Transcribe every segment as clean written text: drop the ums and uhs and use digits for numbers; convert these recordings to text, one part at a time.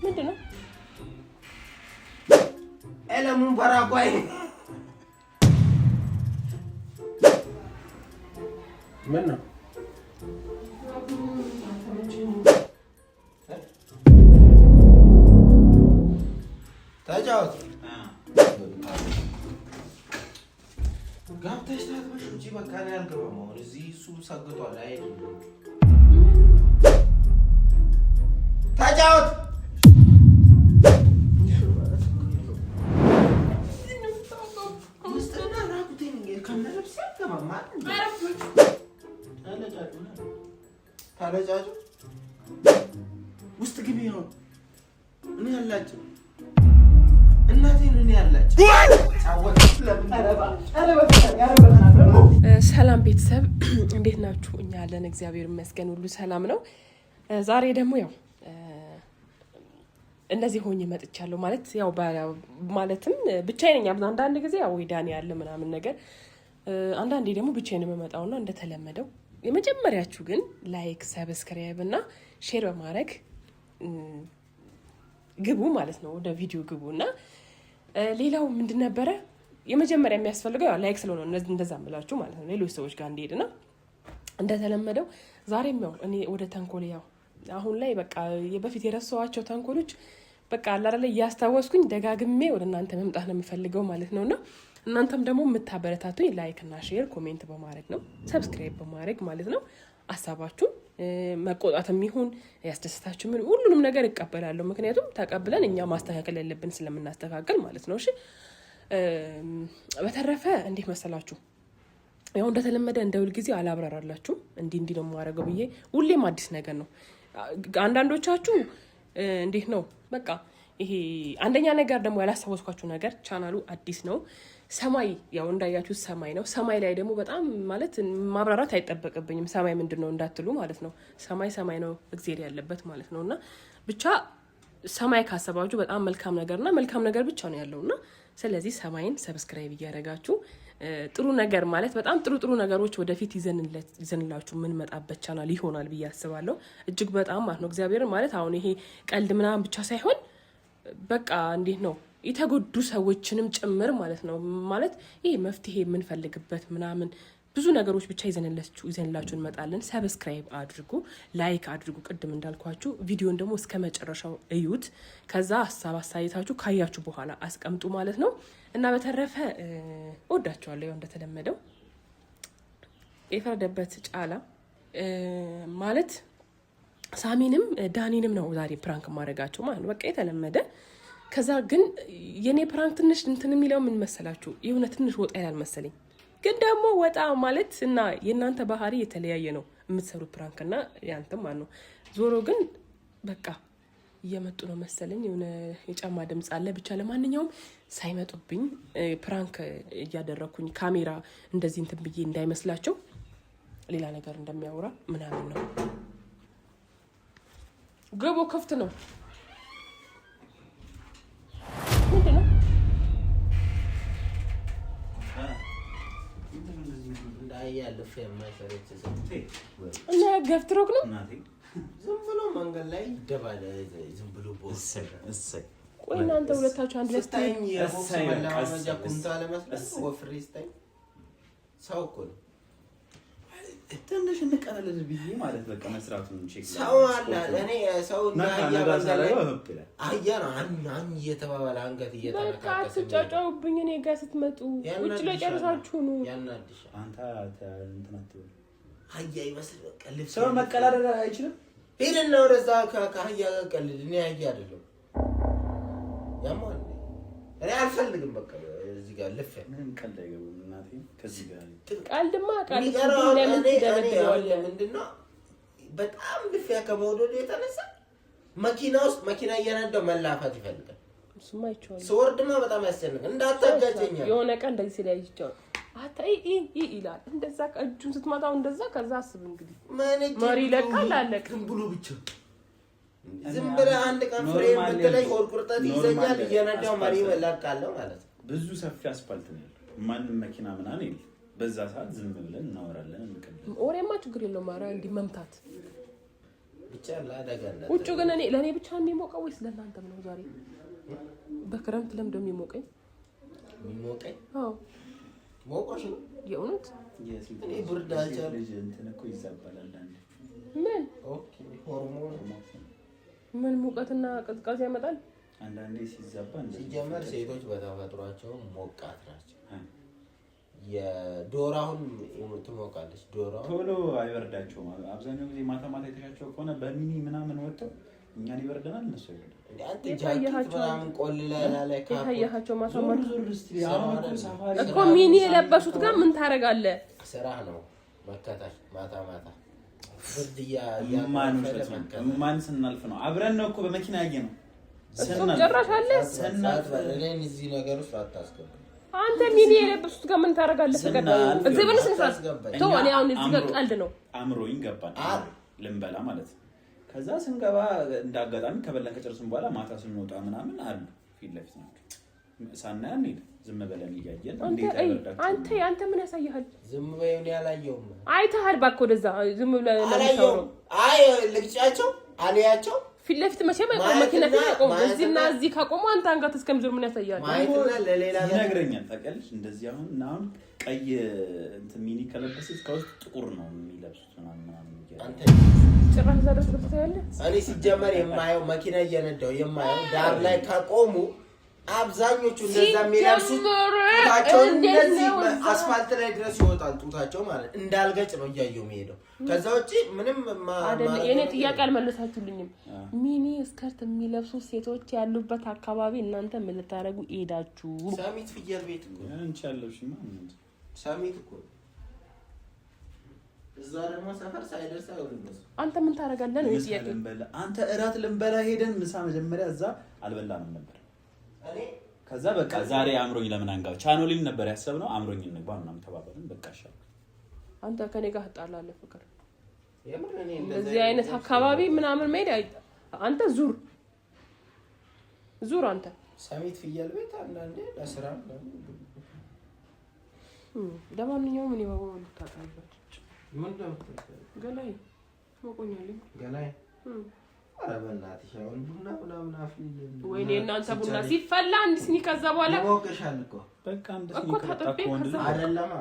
ምንድነው? ኤለሙን በራቋይ ምን ነው? ታጫውት ጋብተሽ ታጥበሽ ውጪ። በቃ ነው ያልገባም። አሁን እዚህ እሱ ሰግቷል። አይደለም ታጫውት ውስጥና ራቁቴን ከነለብስ ያልገባም ማለት ታለጫጩ ውስጥ ግቢ ነው። እኔ ያላችሁ እናቴን እኔ ያላችሁ ሰላም ቤተሰብ እንዴት ናችሁ? እኛ ያለን እግዚአብሔር ይመስገን ሁሉ ሰላም ነው። ዛሬ ደግሞ ያው እንደዚህ ሆኜ መጥቻለሁ። ማለት ያው ማለትም ብቻዬን ነኝ። አንዳንድ ጊዜ ያው ዳኒ ያለ ምናምን ነገር፣ አንዳንዴ ደግሞ ብቻዬን የምመጣውና እንደተለመደው የመጀመሪያችሁ ግን ላይክ፣ ሰብስክራይብ እና ሼር በማድረግ ግቡ ማለት ነው። ወደ ቪዲዮ ግቡና ሌላው ምንድን ነበረ የመጀመሪያ የሚያስፈልገው ያው ላይክ ስለሆነ እንደዛ ምላችሁ ማለት ነው። ሌሎች ሰዎች ጋር እንዲሄድና እንደተለመደው ዛሬም ያው እኔ ወደ ተንኮል ያው አሁን ላይ በቃ በፊት የረሳኋቸው ተንኮሎች በቃ አላለ እያስታወስኩኝ ደጋግሜ ወደ እናንተ መምጣት ነው የምፈልገው ማለት ነውና እናንተም ደግሞ የምታበረታቱኝ ላይክ እና ሼር ኮሜንት በማድረግ ነው፣ ሰብስክራይብ በማድረግ ማለት ነው። ሀሳባችሁን መቆጣትም ይሁን ያስደስታችሁ ምን ሁሉንም ነገር እቀበላለሁ። ምክንያቱም ተቀብለን እኛ ማስተካከል ያለብን ስለምናስተካከል ማለት ነው። እሺ በተረፈ እንዴት መሰላችሁ? ያው እንደተለመደ እንደ ሁልጊዜ አላብራራላችሁ እንዲህ ነው የማደርገው ብዬ ሁሌም አዲስ ነገር ነው። አንዳንዶቻችሁ እንዴት ነው በቃ ይሄ አንደኛ ነገር ደግሞ ያላስታወስኳችሁ ነገር ቻናሉ አዲስ ነው። ሰማይ ያው እንዳያችሁ ሰማይ ነው። ሰማይ ላይ ደግሞ በጣም ማለት ማብራራት አይጠበቅብኝም። ሰማይ ምንድነው እንዳትሉ ማለት ነው። ሰማይ ነው እግዚአብሔር ያለበት ማለት ነውና ብቻ ሰማይ ካሰባችሁ በጣም መልካም ነገርና መልካም ነገር ብቻ ነው ያለውና ስለዚህ ሰማይን ሰብስክራይብ እያደረጋችሁ ጥሩ ነገር ማለት በጣም ጥሩ ነገሮች ወደፊት ይዘንላችሁ ምን መጣበት ቻናል ይሆናል ብዬ አስባለሁ። እጅግ በጣም ማለት ነው እግዚአብሔር ማለት አሁን ይሄ ቀልድ ምናምን ብቻ ሳይሆን በቃ እንዴት ነው የተጎዱ ሰዎችንም ጭምር ማለት ነው። ማለት ይሄ መፍትሄ የምንፈልግበት ምናምን ብዙ ነገሮች ብቻ ይዘንላችሁ እንመጣለን። ሰብስክራይብ አድርጉ፣ ላይክ አድርጉ። ቅድም እንዳልኳችሁ ቪዲዮን ደግሞ እስከ መጨረሻው እዩት። ከዛ ሀሳብ አሳይታችሁ ካያችሁ በኋላ አስቀምጡ ማለት ነው። እና በተረፈ ወዳችኋለሁ። ያው እንደተለመደው የፈረደበት ጫላ ማለት ሳሚንም ዳኒንም ነው ዛሬ ፕራንክ ማድረጋቸው ማለት ነው። በቃ የተለመደ ከዛ ግን የኔ ፕራንክ ትንሽ እንትን የሚለው ምን መሰላችሁ? የሆነ ትንሽ ወጣ ያላል መሰለኝ። ግን ደግሞ ወጣ ማለት እና የእናንተ ባህሪ የተለያየ ነው የምትሰሩ ፕራንክ እና ያንተም ማለት ነው። ዞሮ ግን በቃ እየመጡ ነው መሰለኝ። የሆነ የጫማ ድምፅ አለ። ብቻ ለማንኛውም ሳይመጡብኝ ፕራንክ እያደረኩኝ ካሜራ እንደዚህ እንትን ብዬ እንዳይመስላቸው ሌላ ነገር እንደሚያወራ ምናምን ነው። ግቡ፣ ክፍት ነው። ምንድነው? እንዳያለፈ የማይሰረች እና ገፍትሮክ ነው። ዝም ብሎ መንገድ ላይ ይደባለ ዝም ብሎ ቦስ እሰይ። ቆይ እናንተ ሁለታችሁ አንድ ላይ ስታይኝ የቦክስ መለማመጃ ኩንታ ለመስጠት ወፍሬ ስታይ ሰው እኮ ነው። ትንሽ እንቀለል ብዬ ማለት በቃ መስራቱን ቼክ ሰው አለ። እኔ ሰው አያ ነው አን እየተባባለ አንገት እየተነካከሰ በቃ አትጫጫውብኝ። እኔ ጋር ስትመጡ ውጭ ላይ ጨርሳችሁ ነው። ያናድሽ አንተ እንትን አትበል። አያ ይመስል በቃ ልብስ ሰው መቀላለድ አይችልም። ሄደና ወደዛ ከአህያ ጋር ቀልድ። እኔ አህያ አይደለም ያማል። እኔ አልፈልግም በቃ እዚህ ጋር ልፍ ምንም ቀልድ አይገቡም። እናቴ ከዚህ ጋር ቀልድማ ቀልድ ምንድነው በጣም ልፊያ ከመውደዱ የተነሳ መኪና ውስጥ መኪና እየነዳው መላፋት ይፈልጋል። እሱማ ይቻላል። ስወርድማ በጣም ያስጨንቃል። እንዳታጋጨኛ የሆነ ቀን እንደዚህ ሲለያይቻው አታይ ይላል። እንደዛ እጁን ስትመታው እንደዛ ከዛ አስብ እንግዲህ መሪ ለቃል አለቅ ብሎ ብቻ ዝም ብለህ አንድ ቀን ፍሬም በተለይ ቁርቁርጣት ይዘኛል እየነዳው መሪ ለቃለው ማለት ነው። ብዙ ሰፊ አስፋልት ነው ያለው። ማንም መኪና ምናምን የለም። በዛ ሰዓት ዝም ብለን እናወራለን እንቀበል። ኦሬማ ችግር የለውም። ማራ እንዲ መምታት ብቻ ለአደጋ እንዳትል። ውጭ ግን ለኔ ብቻ የሚሞቀው ወይስ ለእናንተም ነው? ዛሬ በክረምት ለምን እንደሚሞቀኝ የሚሞቀኝ? አዎ ሞቆሽ ነው የእውነት። እኔ ብርድ አልቻልኩም። ልጅ እንትን እኮ ይዛባላል አንዴ። ምን ኦኬ ሆርሞን ምን ሙቀትና ቅዝቃዜ ያመጣል? አንዳንዴ ሲዛባ ሲጀመር ሴቶች በተፈጥሯቸው ሞቃት ናቸው። የዶራውን ትሞቃለች። ዶራው ቶሎ አይበርዳቸውም። አብዛኛው ጊዜ ማታ ማታ የተሻቸው ከሆነ በሚኒ ምናምን ወጥተው እኛን ይበርደናል፣ እነሱ ይበርዳል። አንተ ጃኬት ምናምን ቆልላ ላይ ካያያቸው ማታ ሳፋሪ እኮ ሚኒ የለበሱት ጋር ምን ታረጋለህ? ስራ ነው መከታች ማታ ማታ ማን ስናልፍ ነው አብረን ነው እኮ በመኪና ያየነው። ጭራሽ አለ እኔን እዚህ ነገር ውስጥ አታስገባ። አንተ ሚኒ የለበሱት ጋር ምን ታረጋለህ? እዚህ ምን ስንት ተው። እኔ አሁን እዚህ ጋር ቀልድ ነው አምሮኝ ገባን ልንበላ ማለት ነው። ከዛ ስንገባ እንዳጋጣሚ ከበላን ከጨረስን በኋላ ማታ ስንወጣ ምናምን አሉ ፊት ለፊት ናቸው። ሳናያን ሄደ ዝም ብለን እያየን አንተ ምን ያሳይሃል? ዝም በይው ነው ያላየውም። አይተሃል እባክህ ወደዛ ዝም ብለህ አላየውም። አይ ልግጫቸው አልያቸው ፊት ለፊት መቼም መኪና ፊት ቆሞ እዚህና እዚህ ካቆሙ አንተ አንጋት እስከምዞር ምን ያሳያል? ማይትና ለሌላ ይነግረኛል። ታውቂያለሽ እንደዚህ አሁን ቀይ እንትን ሚኒ ከለበሰች ከውስጥ ጥቁር ነው የሚለብሱት ምናምን አንተ ጭራሽ ዘረስ ከተያለ እኔ ሲጀመር የማየው መኪና እየነዳው የማየው ዳር ላይ ካቆሙ አብዛኞቹ እንደዛ የሚለብሱት ጡታቸው እንደዚህ አስፋልት ላይ ድረስ ይወጣል። ጡታቸው ማለት እንዳልገጭ ነው እያየው የሚሄደው። ከዛ ውጪ ምንም አይደለም። የኔ ጥያቄ አልመለሳችሁልኝም። ሚኒ ስከርት የሚለብሱ ሴቶች ያሉበት አካባቢ እናንተ ምን ልታረጉ ሄዳችሁ? ሳሚት ፍየል ቤት እኮ አንቺ ያለሽማ ሳሚት እኮ እዛ ደግሞ ሰፈር ሳይደርስ አይወልም። አንተ ምን ታረጋለህ ነው ጥያቄ። አንተ እራት ልንበላ ሄደን ምሳ መጀመሪያ እዛ አልበላንም ነበር። ከዛ በቃ ዛሬ አምሮኝ ለምን አንጋው ቻናሊን ነበር ያሰብነው። አምሮኝ እንግባ ምናምን ተባባልን። በቃ ሻል አንተ ከኔ ጋር ተጣላለህ ፍቅር። እንደዚህ አይነት አካባቢ ምናምን መሄድ አንተ ዙር አንተ ሳሚት ፍየል ቤት አንዳንዴ ለስራ ለማንኛውም እኔ ባባ ልታጣበት ምን ነው ገላይ ሞቆኛል ገላይ ኧረ በእናትሽ አሁን ቡና ምናምን አፍልኝ። ወይኔ እናንተ ቡና ሲፈላ አንድ ሲኒ ከዛ በኋላ ሞቀሻል እኮ በቃ አንድ ሲኒ ከጣጣቆንድ አይደለማ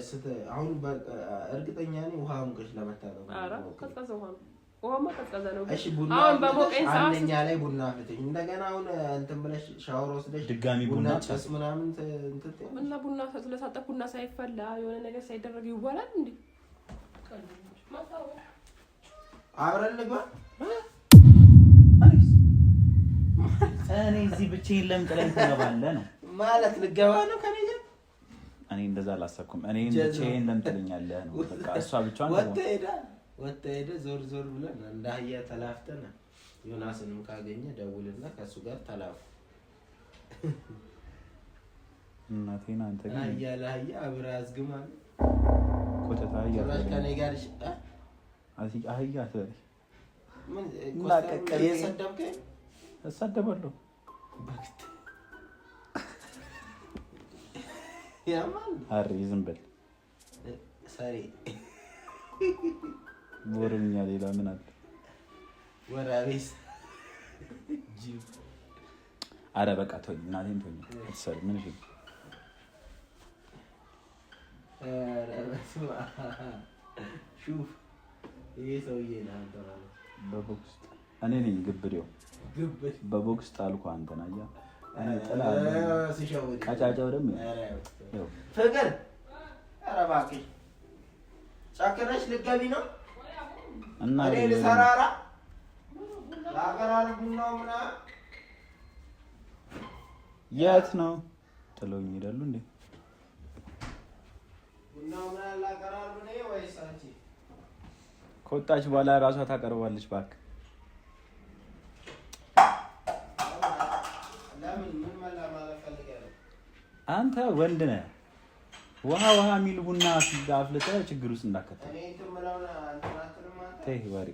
ስት አሁን እርግጠኛ ነኝ ውሃ ሙቀሽ ለመታጠብ። ኧረ ቀዝቃዛ ውሃ ነው። ውሃማ ቀዝቃዛ ነው። እሺ ቡና አሁን በሞቀኝ ሰዓት አንደኛ ላይ ቡና አፍልተኝ እንደገና አሁን እንትን ብለሽ ሻወር ወስደሽ ድጋሚ ቡና ጨስ ምናምን እንትን እና ቡና ስለታጠብ ቡና ሳይፈላ የሆነ ነገር ሳይደረግ ይዋላል እንዴ? አብረን ልግባ። እኔ እዚህ ብቻዬን ለምን ጥለኝ ትገባለህ ነው ማለት ልገባ ነው ከኔ ጋር። እኔ እንደዛ አላሰብኩም። እኔ ብቻዬን ለምን ትለኛለህ ነው በቃ። እሷ ብቻዋን ወጣ ሄደ ዞር ብለን እንዳህያ ተላፍተን ዮናስንም ካገኘ ደውልና ከሱ ጋር ተላፉ። እናቴን አንተ ግን አህያ አብረህ አዝግማል ኮተታ ያራሽ ከኔ ጋር አህያ አትበል። ምን ኮስተር የሰደብከኝ እሳደባለሁ ያማል። አሪ ዝም በል ሰሪ ወረኛ ሌላ ምን አለ? ወራሪስ ጂብ አረ በቃ ተወኝ፣ እናቴን ተወኝ። አትሰሪ ምን እሺ ሹፍ ይሄ ሰውዬ ነው አንተ ማለት በቦክስ እኔ ነኝ ግብሬው በቦክስ ጣልኩ አንተ ናያ እኔ ጥላ ሲሻው ካጫጫው ደግሞ ፍቅር ኧረ እባክሽ ጫከራሽ ልትገቢ ነው እና እኔ ልሰራራ ላቀራር ቡናው ምናምን የት ነው ጥሎኝ ይሄዳሉ እንዴ? ቡናው ምናምን ላቀራር ነው ወይስ አንቺ ከወጣች በኋላ ራሷ ታቀርባለች። እባክህ ለምን ምን ማለት ፈልገህ አንተ ወንድ ነህ። ውሃ የሚል ቡና አፍልተህ ችግር ውስጥ እንዳከተህ እኔ እንትምራውና አንተናትንም አንተ ተይ ወሬ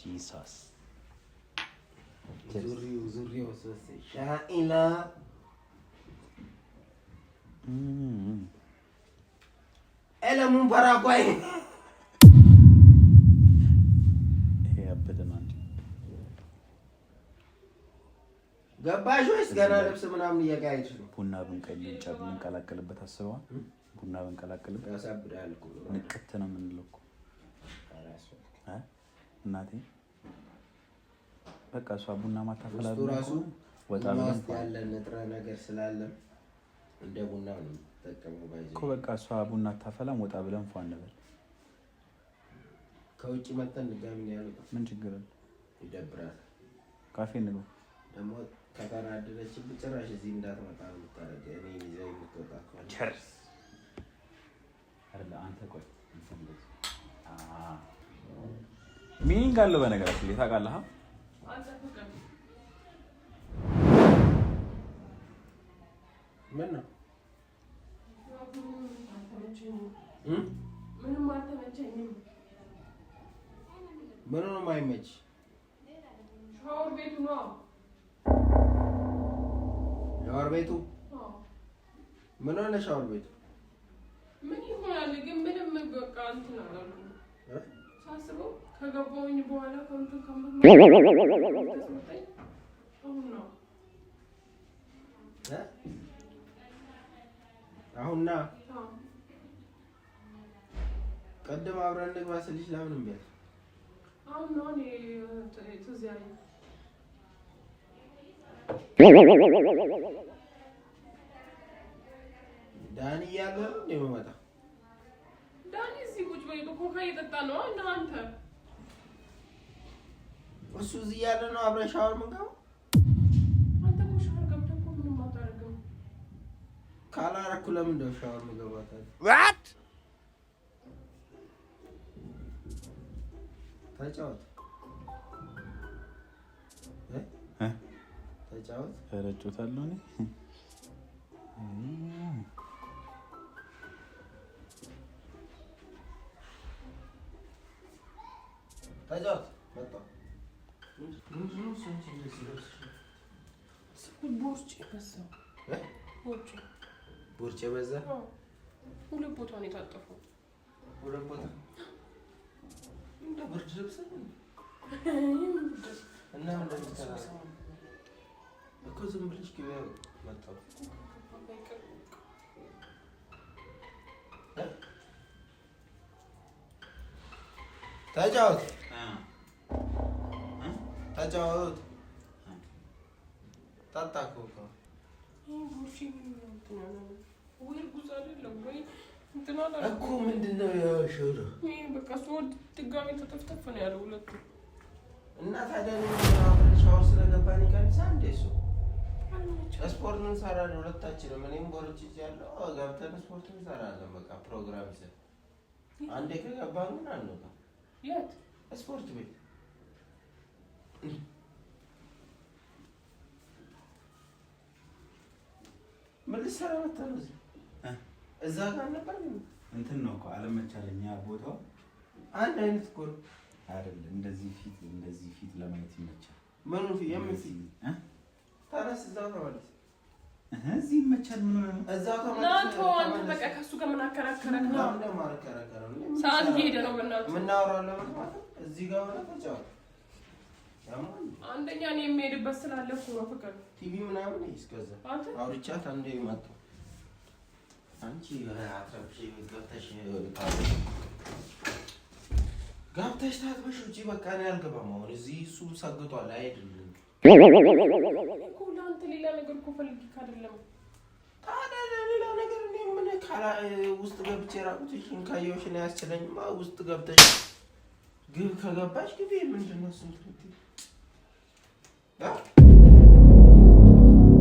ጂሰስ ዙሪው ሻኢላ ኤለሙን ፓራጓይ ገባሽ ወይስ ገና ልብስ ምናምን እየቀያየች ነው? ቡና ብንቀላቅልበት አስበዋል። ቡና ብንቀላቅልበት ያሳብዳል እኮ ንቅት ነው የምንለው እኮ እናቴ። በቃ እሷ ቡና ማታፈላ ራሱ ወጣ ውስጥ ያለ ንጥረ ነገር ስላለ እንደ ቡና ነው ተጠቀመው ባይዘ እኮ በቃ እሷ ቡና ታፈላም ወጣ ብለን ፏን ነበር። ከውጪ መተን ድጋሚ ነው ያለው። ምን ችግር አለ? ይደብራል። ካፌ ነው ደግሞ ከተናደደች ብቻሽ እዚህ እንዳትመጣ ነው ታረገ። እኔ ይዘው የምትወጣ ከሆነ ቸርስ አይደል? አንተ ቆይ ሚኒንግ አለው በነገራችን ላይ ታውቃለህ? ምን ነው ምንም አልተመቸኝም። ምን ነው የማይመች? ሻወር ቤቱ ነው። ሻወር ቤቱ ምን ሆነ? ሻወር ቤቱ ምን ይሆናል ግን ምንም በቃ እንትን አላልኩም። ሳስበው ከገባሁኝ በኋላ ከንቱ አሁንና ቀደም አብረን እንግባ ስልሽ ለምን እምቢ አልሽ? አሁን ነው እኔ ትዝ ያለኝ። ዳኒ እያለ ነው የምመጣ። ዳኒ እዚህ ቁጭ ብሎ ኮካ እየጠጣ ነው። አንተ እሱ እዚህ እያለ ነው አብረን ሻወር የምንገባው። አንተ እኮ ሻወር ገብተህ እኮ ምንም አታደርግም። ካላረኩ ለምን እንደው ሻወር የምገባው ታዲያ? What? ተጫወት ተጫወት። ረጭታለሁ እኔ ተጫወት። መጣ ቦርጭ በዛ። ሁለት ቦታ ነው የታጠፈው። ሁለት ቦታ እንደ ብርድ ልብስ እና እንደምትሰራ እኮ ዝም ብለሽ ገበያ መጣሁ። ተጫወት ተጫወት። ጠጣ ኮካ እኮ ምንድን ነው ያሸው? በቃ ስወድ ድጋሚ ተጠፍተፍ ነው ያለው ሁለቱ። እና ታዲያ ሻወር ስለገባን ይቀንሳል እንደ እሱ ስፖርት እንሰራለን ሁለታችንም። እኔም ቦርጭቻለሁ። ገብተን ስፖርት እንሰራለን። በቃ ፕሮግራም ይዘን አንዴ ከገባን ግን አንወጣም። የት ስፖርት ቤት? ምን ልትሰራ መጣህ? እዛ ጋር ነበር እንትን ነው እኮ አለመቻለኛ ቦታው አንድ አይነት እኮ ነው አይደል? እንደዚህ ፊት ለማየት ይመቻል። ምኑ የምን ፊት? ታነስ እዛው ተመለስ። እዚህ ይመቻል። ምን እዛው ተመለስ። ናቶ አንተ በቃ ከሱ ጋር ምን አከራከረክ ነው? ሰዓት እየሄደ ነው። በእናትህ የምናወራው ለምን ማለት እዚህ ጋር ሆነ ተጫወት። አንደኛ እኔ የምሄድበት ስላለ እኮ ነው። ፍቅር ቲቪ ምናምን ይስከዛ አውርቻት አንዴ መጣሁ። አንቺ አትረብሽ። ገብተሽ ታጥበሽ ውጪ። በቃ እኔ አልገባም አሁን እዚህ። እሱ ሰግቷል አይደለም እኮ ለአንተ ሌላ ነገር እኮ ፈልጌ አይደለም። ታዲያ ሌላ ነገር እኔ ምን ካላ ውስጥ ገብቼ ራቁትሽን ካየሁሽ ነው ያስችለኝማ። ውስጥ ገብተሽ ግብ ከገባሽ ግቢ። ምንድን ነው እሱ?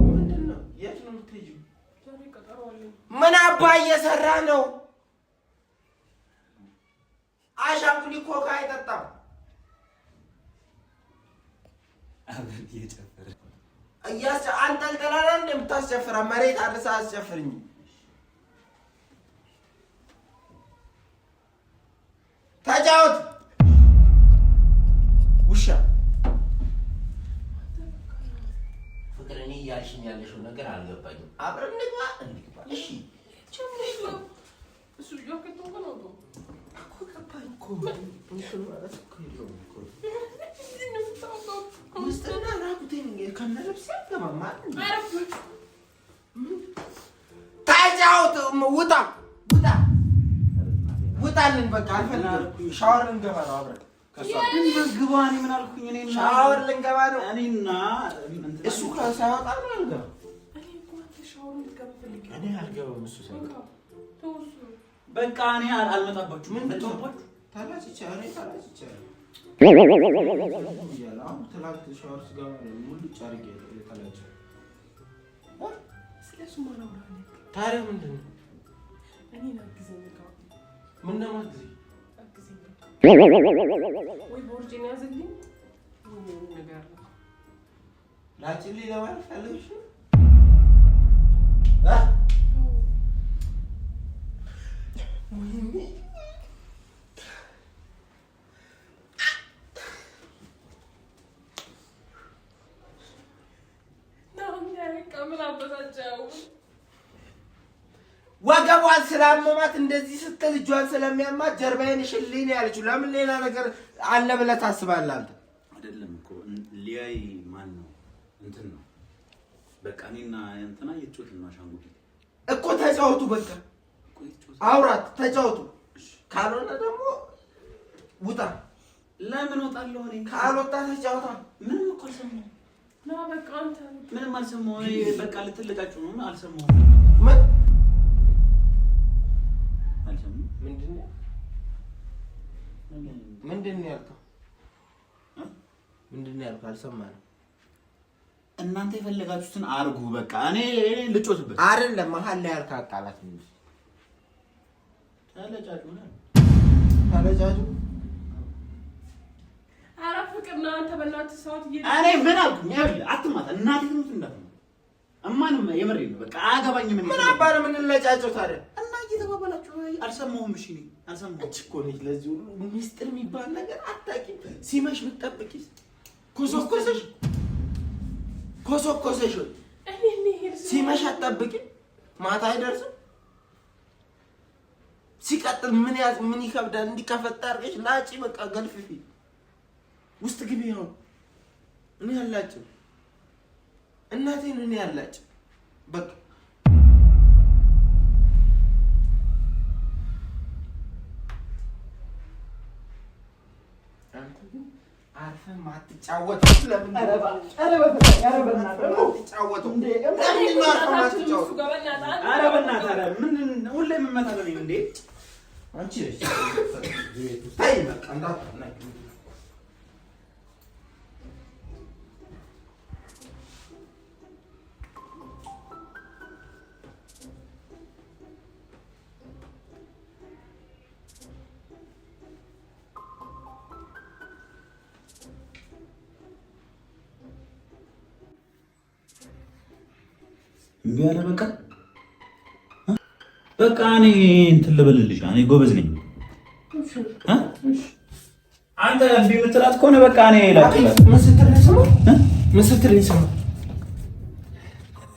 ምንድን ነው? የት ነው የምትሄጂው? ምን አባ እየሰራ ነው? አሻንጉሊት ኮካ አይጠጣም። አብረን እየጨፈረ አንጠልጥላ እንደምታስጨፍራ መሬት አርሳ አስጨፍርኝ። ተጫወት። ፍቅር እኔ እያልሽኝ ያለሽው ነገር አልገባኝም። አብረን እንግባ። እሺ እሱ ጆከት ነው እኮ ገባኝ እኮ እንትን ማለት እኮ የለውም እኮ ውስጥና ራቁቴን ከነልብስ ያገባማ ታጫውት ውጣ ውጣልን በቃ አልፈልግም። ሻወር ልንገባ ነው አብረን ግባ። እኔ ምን አልኩኝ? እኔ ሻወር ልንገባ ነው እኔና እሱ ሳይወጣ ነው አልገባም። እኔ አልገባም እሱ ሳይወጣ በቃ እኔ አልመጣባችሁም። ምን ተባባችሁ? ታላጭቻ እኔ ታላጭቻ ያለው ትላንት ሻወር ስገባ ነው ሙሉ ጫርጌ ታላጭ ስለሱ ማራው ታዲያ ምንድን ነው? እኔ ናግዘኝ ነው ምን ነው ማግዘኝ ወይ ቦርጄን ያዘልኝ ነገር ነው ላጭሊ ለማለት ፈልግሽ ወገቧን ስላመማት እንደዚህ ስትል እጇን ስለሚያማት ጀርባዬን ሽልኝ ነው ያለችው። ለምን ሌላ ነገር አለ ብለህ ታስባለህ አንተ? አይደለም እኮ ሊያይ ማን ነው እንትን ነው በቃ እኔና እንትና እየተጫወትን ነው። አሻንጉሊት እኮ ተጫወቱ፣ በቃ አውራት ተጫወቱ። ካልሆነ ደግሞ ውጣ። ለምን ወጣለሁ? እኔ ካልወጣ ተጫወታ። ምንም እኮ አልሰማሁም። ና በቃ አንተ ምንም አልሰማሁም። በቃ ልትልቃችሁ ነው። አልሰማሁም። ምንድን ነው ያልከው? ምንድን ነው ያልከው? አልሰማንም። እናንተ የፈለጋችሁትን አርጉ። በቃ እኔ ልጮትበት አይደለም። መሀል ላይ ያልከው አቃላት ምን ታለጫጩ ነው? ታለጫጩ ኧረ ፍቅር ነው አንተ በእናትህ ሰዓት እኔ ምን አልኩኝ? ይኸውልህ አትማታ። እናቴ ትሙት እንዳትማ እማንም የምሬን ነው። በቃ አያገባኝም። ምን አባረ ምን ለጫጨው ታዲያ? እና እየተባባላችሁ አልሰማሁም። እሺ እኔ አልሰማሁም እኮ ነኝ። ለዚህ ሁሉ ሚስጥር የሚባል ነገር አታውቂም። ሲመሽ ብትጠብቂስ? ኮሶኮሰሽ ሲመሽ አትጠብቂም? ማታ አይደርስም። ሲቀጥል ምን ይከብዳል? እንዲከፈታ አድርገሽ ላጪ። በቃ ገልፍፊ ውስጥ ግቢ ነው። እኔ ያላጭው እናቴን እኔ ያላጭ በቃ አንተ ግን አርፈህ ማትጫወት ለምን? ኧረ ምን ሁሌ የምመጣለኝ እንዴ? አንቺ አይ በቃ እንዳትነቂ ቢያለ በቃ እኔ እንትን ልበልልሽ። እኔ ጎበዝ ነኝ። አንተ እንዲህ የምትላት ከሆነ በቃ እኔ ላጭላት። ምን ስትል ሰማ?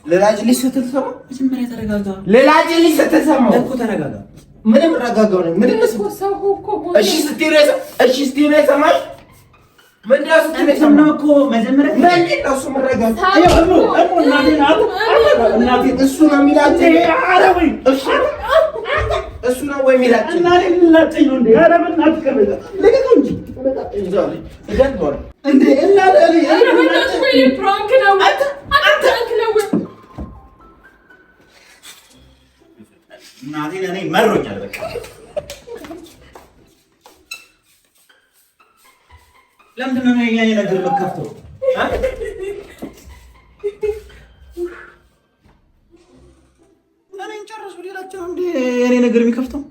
ለላጅልሽ ስትል ሰማ? መጀመሪያ ተረጋጋ። ለላጅልሽ ስትል ሰማ እኮ ተረጋጋ። ምንም ረጋጋው ነው። ምንም እሺ ስትይ እሺ ስትይ ነው ሰማሽ? ምንድነው ስትይ ሰማ እኮ መጀመሪያ ምንድነው እሱ መረጋጋት? እናቴ እሱ ነው የሚላት። ኧረ ወይ እሱ ነው ወይ የሚላት? እናቴ ልላጨኝ ነው እንዴ? ኧረ በእናትህ ከበዛ ለቀቀው እንጂ እንዴ እናቴ ፕራንክ ነው። እናቴ እኔ መሮኛል በቃ። ለምንድን ነው የእኛ ነገር መከፍተው? እኔን ጨረሱ ሌላቸው እንዴ? የእኔ ነገር የሚከፍተው